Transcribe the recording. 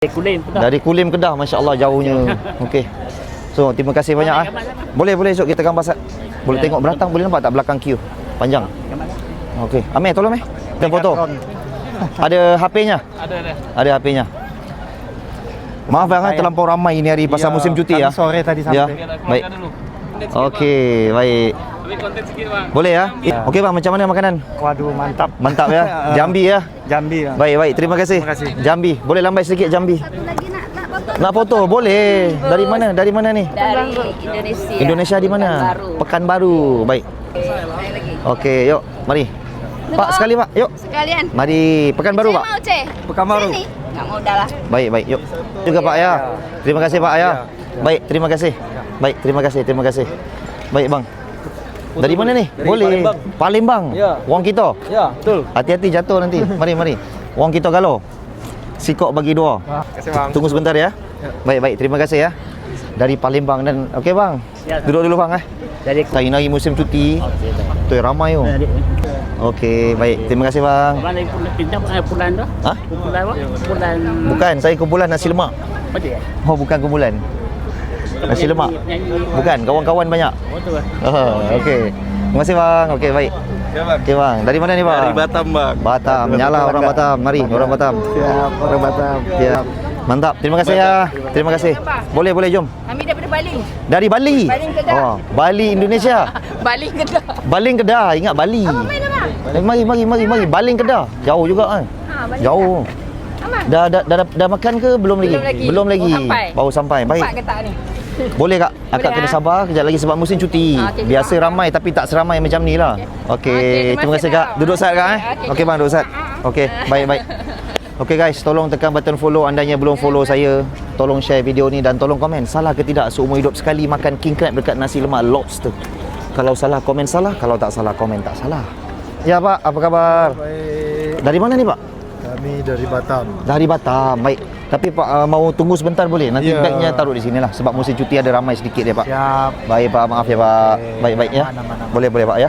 Dari Kulim Kedah, masya-Allah jauhnya. Okey. So, terima kasih banyak ah. Boleh esok kita gambar boleh tengok belakang, boleh nampak tak belakang queue panjang. Okey. Amir tolong kita foto. Ada HP-nya? Ada HP-nya. Maaf bang, terlampau ramai ini hari pasal musim cuti ya. Sore tadi sampai. Ya. Baik. Okey, baik. Konten sikit bang. Boleh ya? Okey bang, macam mana makanan? Waduh, mantap. Mantap ya. Jambi ya. Jambi. Ya. Baik, terima kasih. Terima kasih. Jambi, boleh lambai sedikit Jambi. Nak foto? Boleh. Dari mana? Dari mana ni? Dari Indonesia. Indonesia di mana? Pekanbaru. Baik. Okey, yuk, mari. Pak, sekali Pak, yuk. Sekalian. Mari Pekanbaru Pak. Mau Ceh? Pekanbaru. Sini. Enggak mau dah lah. Baik, yuk. Juga Pak ya. Terima kasih Pak ya. Baik, terima kasih. Baik, terima kasih. Baik bang. Dari mana ni? Boleh. Palembang. Ya. Wang kita. Ya, betul. Hati-hati jatuh nanti. Mari. Wang kita galau. Sikok bagi dua. Terima kasih bang. Tunggu sebentar ya. Baik, terima kasih ya. Dari Palembang dan okey bang. Duduk dulu bang Jadi Hari musim cuti. Tu ramai tu. Okey, baik. Terima kasih bang. pindah bulan tu. Ha? Bulan apa? Bulan Bukan, saya kumpulan nasi lemak. betul ya? Oh, bukan kumpulan. Nasi lemak. Bukan, kawan-kawan banyak. Betul. Oh, okey. Terima kasih bang. Okey, baik. Ya bang. Okey bang. Dari mana ni bang? Dari Batam bang. Batam. Nyala orang Batam. Mari, orang Batam. Siap, orang Batam. Ya. Mantap. Terima kasih ya. Terima kasih. Boleh, jom. Kami daripada Bali. Dari Bali. Baling Kedah. Oh, Bali Indonesia. Bali Kedah. Baling Kedah. Ingat Bali. Abang main apa? Mari. Baling Kedah. Jauh juga kan? Bali Jauh. Aman. Dah makan ke belum lagi? Belum lagi. Baru sampai. Baik. Empat ke tak ni? Boleh kak? Akak Boleh, kena sabar kejap lagi sebab musim cuti. Okey, Biasa ramai tapi tak seramai macam ni lah. Okey, terima kasih kak. Duduk sat kak Okey bang, duduk sat. Okey, baik. Okey guys, tolong tekan button follow anda yang belum follow saya. Tolong share video ni dan tolong komen salah ke tidak seumur hidup sekali makan king crab dekat nasi lemak lobster. Kalau salah komen salah, kalau tak salah komen tak salah. Ya pak, apa kabar? Baik. Dari mana ni pak? Kami dari Batam. Dari Batam. Baik. Tapi pak mau tunggu sebentar boleh? Nanti Ya. bagnya taruh di sinilah sebab musim cuti ada ramai sedikit ya pak. Siap. Baik pak, maaf ya pak. Baik ya. Mana. Boleh pak ya.